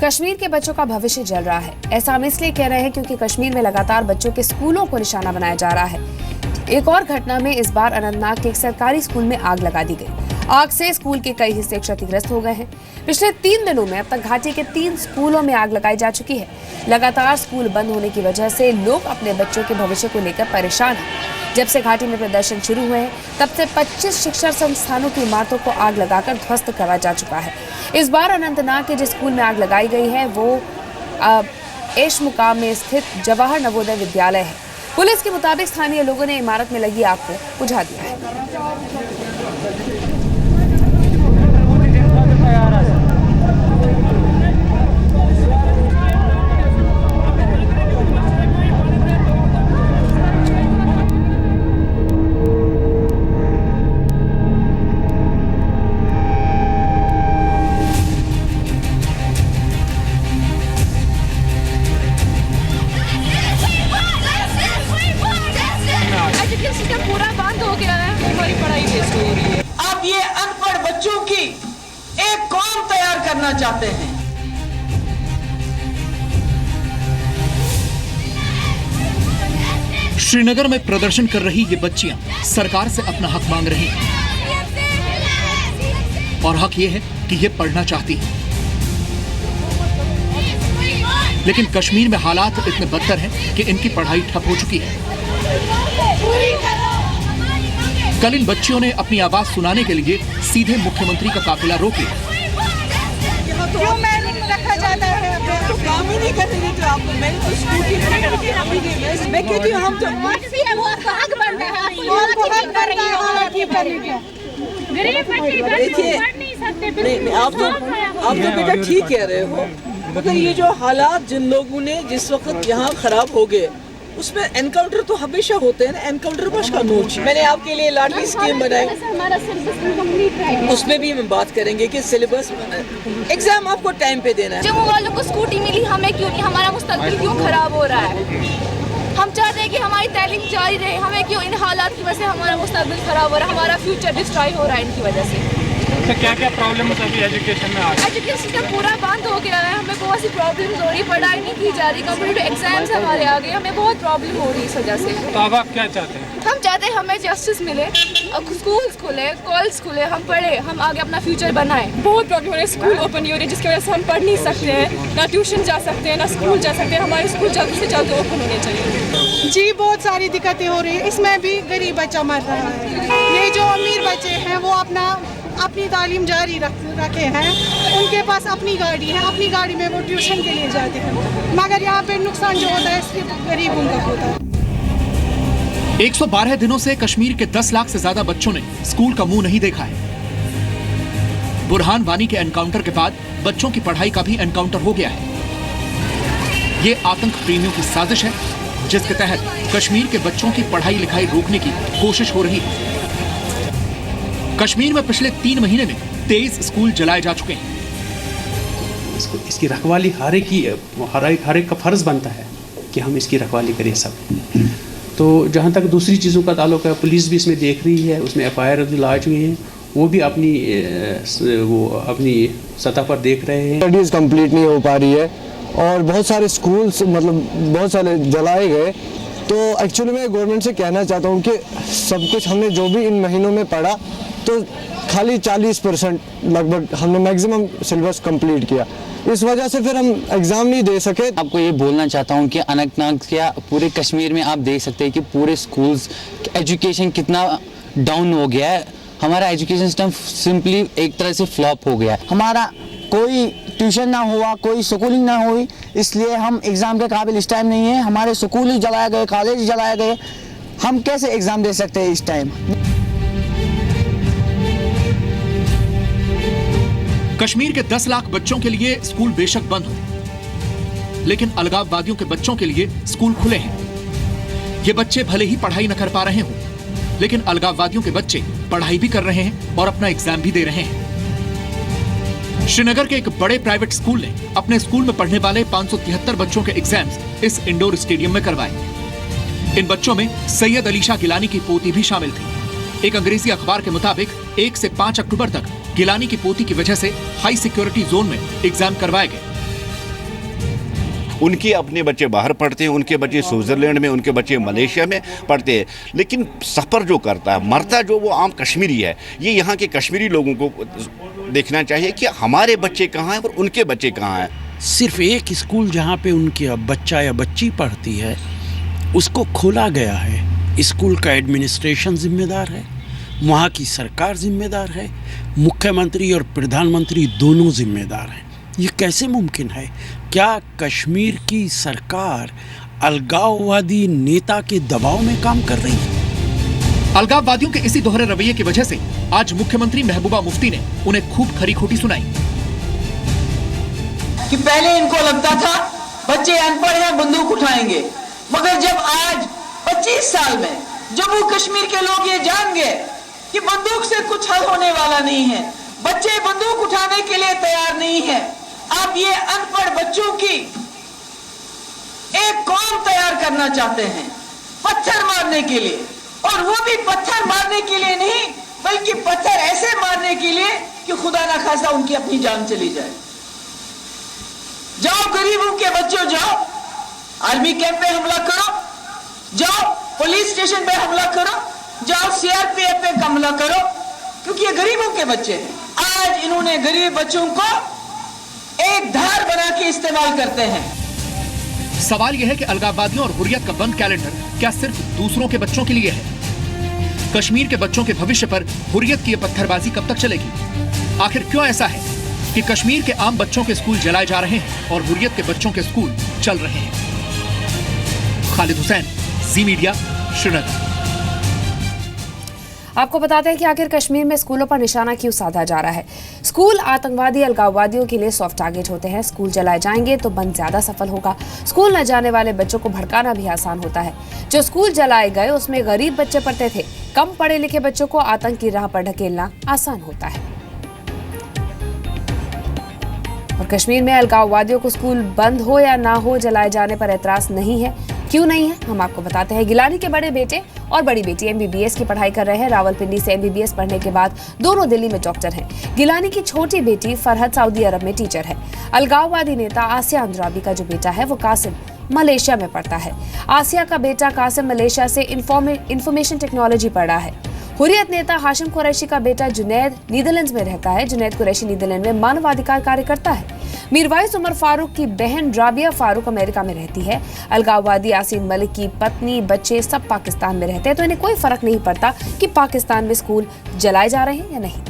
कश्मीर के बच्चों का भविष्य जल रहा है। ऐसा हम इसलिए कह रहे हैं क्योंकि कश्मीर में लगातार बच्चों के स्कूलों को निशाना बनाया जा रहा है। एक और घटना में इस बार अनंतनाग के एक सरकारी स्कूल में आग लगा दी गई। आग से स्कूल के कई हिस्से क्षतिग्रस्त हो गए हैं। पिछले 3 दिनों में अब तक घाटी के 3 स्कूलों में आग लगाई जा चुकी है। लगातार स्कूल बंद होने की वजह से लोग अपने बच्चों के भविष्य को लेकर परेशान हैं। जब से घाटी में प्रदर्शन शुरू हुए हैं तब से 25 शिक्षण संस्थानों की इमारतों को आग लगाकर ध्वस्त करा जा चुका है। इस बार अनंतनाग के जिस स्कूल में आग लगाई गई है वो एश मुकाम में स्थित जवाहर नवोदय विद्यालय है। पुलिस के मुताबिक स्थानीय लोगों ने इमारत में लगी आग को बुझा दिया है। पूरा बंद हो गया है, हमारी पढ़ाई वेस्ट हो रही है। आप ये अनपढ़ बच्चों की एक कौम तैयार करना चाहते हैं। श्रीनगर में प्रदर्शन कर रही ये बच्चियां सरकार से अपना हक मांग रही हैं। और हक ये है कि ये पढ़ना चाहती हैं। लेकिन कश्मीर में हालात इतने बदतर हैं कि इनकी पढ़ाई ठप हो चुकी है। कल इन बच्चियों ने अपनी आवाज सुनाने के लिए सीधे मुख्यमंत्री का काफिला रोक लिया। क्यों मैंने रखा जाता है? तो काम ही नहीं करने देते आपको। मैंने तो स्कूटी मैं कहती हूँ हम तो देखिए आप तो बेटा ठीक कह रहे हो, मगर ये जो हालात जिन लोगों ने जिस वक्त यहाँ खराब हो गए उसमें एनकाउंटर तो हमेशा होते हैं ना। एनकाउंटर बस का नोच मैंने आपके लिए लाडली स्कीम बनाई, उसमें भी हम बात करेंगे कि सिलेबस एग्जाम आपको टाइम पे देना है। जम्मू वालों को स्कूटी मिली, हमें क्यों नहीं? हमारा मुस्तकबिल क्यों खराब हो रहा है? हम चाहते हैं कि हमारी तालीम जारी रहे, हमें क्यों इन हालात की वजह से हमारा मुस्तकबिल खराब हो रहा है, हमारा फ्यूचर डिस्ट्रॉय हो रहा है इनकी वजह से। तो क्या प्रॉब्लम अभी एजुकेशन में आ रही है? एजुकेशन सिस्टम पूरा बंद हो गया है, हमें बहुत सी प्रॉब्लम्स हो रही, पढ़ाई नहीं की जा रही, कॉम्पिटिटिव एग्जाम्स हमारे आ गए, हमें बहुत प्रॉब्लम हो रही है इस वजह से। तो अब आप क्या चाहते हैं? हम चाहते हैं हमें जस्टिस मिले, स्कूल्स खुले, कॉलेज खुले, हम पढ़े, हम आगे अपना फ्यूचर बनाएं। बहुत प्रॉब्लम हो रही है, स्कूल ओपन नहीं हो रही जिसकी वजह से हम पढ़ नहीं सकते हैं, ना ट्यूशन जा सकते हैं, ना स्कूल जा सकते हैं। हमारे स्कूल जल्द से जल्द ओपन होने चाहिए। जी बहुत सारी दिक्कतें हो रही है, इसमें भी गरीब बच्चा मर रहा है। ये जो अमीर बच्चे हैं वो अपनी तालीम जारी रखे हैं, उनके पास अपनी गाड़ी है, अपनी गाड़ी में वो ट्यूशन के लिए जाते हैं, मगर यहाँ पे नुकसान जो होता है सिर्फ गरीबों का होता है। 112 दिनों से कश्मीर के 10 लाख से ज्यादा बच्चों ने स्कूल का मुंह नहीं देखा है। बुरहान वानी के एनकाउंटर के बाद बच्चों की पढ़ाई का भी एनकाउंटर हो गया है। ये आतंक प्रेमियों की साजिश है जिसके तहत कश्मीर के बच्चों की पढ़ाई लिखाई रोकने की कोशिश हो रही है। कश्मीर में पिछले 3 महीने में 23 स्कूल जलाए जा चुके हैं। इसकी रखवाली हर एक का फर्ज बनता है कि हम इसकी रखवाली करें सब। तो जहाँ तक दूसरी चीज़ों का ताल्लुक है, पुलिस भी इसमें देख रही है, उसमें FIR लॉन्च हुई हैं, वो भी अपनी सतह पर देख रहे हैं। स्टडीज़ कंप्लीट नहीं हो पा रही है और बहुत सारे स्कूल्स बहुत सारे जलाए गए। तो एक्चुअली मैं गवर्नमेंट से कहना चाहता हूँ कि सब कुछ हमने जो भी इन महीनों में पढ़ा तो खाली 40% लगभग हमने मैक्सिमम सिलेबस कंप्लीट किया, इस वजह से फिर हम एग्ज़ाम नहीं दे सके। आपको ये बोलना चाहता हूँ कि अनंतनाग या पूरे कश्मीर में आप देख सकते हैं कि पूरे स्कूल्स एजुकेशन कितना डाउन हो गया है। हमारा एजुकेशन सिस्टम सिंपली एक तरह से फ्लॉप हो गया है। हमारा कोई ट्यूशन ना हुआ, कोई स्कूलिंग ना हुई, इसलिए हम एग्ज़ाम के काबिल इस टाइम नहीं है। हमारे स्कूल ही जलाए गए, कॉलेज जलाए गए, हम कैसे एग्ज़ाम दे सकते हैं इस टाइम? कश्मीर के 10 लाख बच्चों के लिए स्कूल बेशक बंद हो, लेकिन अलगाववादियों के बच्चों के लिए स्कूल खुले हैं। ये बच्चे भले ही पढ़ाई न कर पा रहे हों, लेकिन अलगाववादियों के बच्चे पढ़ाई भी कर रहे हैं और अपना एग्जाम भी दे रहे हैं। श्रीनगर के एक बड़े प्राइवेट स्कूल ने अपने स्कूल में पढ़ने वाले 573 बच्चों के एग्जाम्स इस इंडोर स्टेडियम में करवाए। इन बच्चों में सैयद अलीशा गिलानी की पोती भी शामिल थी। एक अंग्रेजी अखबार के मुताबिक 1 से 5 अक्टूबर तक गिलानी की पोती की वजह से हाई सिक्योरिटी जोन में एग्जाम करवाए गए। उनके अपने बच्चे बाहर पढ़ते हैं, उनके बच्चे स्विट्ज़रलैंड में, उनके बच्चे मलेशिया में पढ़ते हैं, लेकिन सफ़र जो करता है, मरता जो वो आम कश्मीरी है। ये यहाँ के कश्मीरी लोगों को देखना चाहिए कि हमारे बच्चे कहाँ हैं और उनके बच्चे कहाँ हैं। सिर्फ एक स्कूल जहाँ पे उनके बच्चा या बच्ची पढ़ती है उसको खोला गया है। स्कूल का एडमिनिस्ट्रेशन जिम्मेदार है, वहाँ की सरकार जिम्मेदार है, मुख्यमंत्री और प्रधानमंत्री दोनों जिम्मेदार हैं। ये कैसे मुमकिन है? क्या कश्मीर की सरकार अलगाववादी नेता के दबाव में काम कर रही है? अलगाववादियों के इसी दोहरे रवैये की वजह से आज मुख्यमंत्री महबूबा मुफ्ती ने उन्हें खूब खरी खोटी सुनाई कि पहले इनको लगता था बच्चे अनपढ़ हैं, बंदूक उठाएंगे, मगर जब आज 25 साल में जम्मू कश्मीर के लोग ये जान गए कि बंदूक से कुछ हल होने वाला नहीं है, बच्चे बंदूक उठाने के लिए तैयार नहीं है, आप ये अनपढ़ बच्चों की एक कौम तैयार करना चाहते हैं पत्थर मारने के लिए, और वो भी पत्थर मारने के लिए नहीं बल्कि पत्थर ऐसे मारने के लिए कि खुदा ना खासा उनकी अपनी जान चली जाए। जाओ गरीबों के बच्चों, जाओ आर्मी कैंप पे हमला करो, जाओ पुलिस स्टेशन पे हमला करो, जाओ सीआरपीएफ पे हमला करो, क्योंकि ये गरीबों के बच्चे हैं। आज इन्होंने गरीब बच्चों को एक धार बना के इस्तेमाल करते हैं। सवाल यह है कि अलगाववादियों और हुर्रियत का बंद कैलेंडर क्या सिर्फ दूसरों के बच्चों के लिए है? कश्मीर के बच्चों के भविष्य पर हुर्रियत की यह पत्थरबाजी कब तक चलेगी? आखिर क्यों ऐसा है कि कश्मीर के आम बच्चों के स्कूल जलाए जा रहे हैं और हुर्रियत के बच्चों के स्कूल चल रहे हैं? खालिद हुसैन, जी मीडिया, श्रीनगर। आपको बताते हैं कि आखिर कश्मीर में स्कूलों पर निशाना क्यों साधा जा रहा है। स्कूल आतंकवादी अलगाववादियों के लिए सॉफ्ट टारगेट होते हैं। स्कूल जलाए जाएंगे तो बंद ज्यादा सफल होगा। स्कूल न जाने वाले बच्चों को भड़काना भी आसान होता है। जो स्कूल जलाए गए उसमें गरीब बच्चे पढ़ते थे। कम पढ़े लिखे बच्चों को आतंक की राह पर ढकेलना आसान होता है। और कश्मीर में अलगाववादियों को स्कूल बंद हो या ना हो जलाए जाने पर एतराज नहीं है। क्यों नहीं है, हम आपको बताते हैं। गिलानी के बड़े बेटे और बड़ी बेटी एमबीबीएस की पढ़ाई कर रहे हैं। रावलपिंडी से एमबीबीएस पढ़ने के बाद दोनों दिल्ली में डॉक्टर हैं। गिलानी की छोटी बेटी फरहत सऊदी अरब में टीचर है। अलगाववादी नेता आसिया अंद्राबी का जो बेटा है वो कासिम मलेशिया में पढ़ता है। आसिया का बेटा कासिम मलेशिया से इंफॉर्मेशन टेक्नोलॉजी पढ़ रहा है। हुर्रियत नेता हाशिम कुरैशी का बेटा जुनैद नीदरलैंड्स में रहता है। जुनैद कुरैशी नीदरलैंड में मानवाधिकार कार्य करता है। मीरवाइज उमर फारूक की बहन राबिया फारूक अमेरिका में रहती है। अलगाववादी यासीन मलिक की पत्नी, बच्चे सब पाकिस्तान में रहते हैं, तो इन्हें कोई फर्क नहीं पड़ता कि पाकिस्तान में स्कूल जलाए जा रहे हैं या नहीं।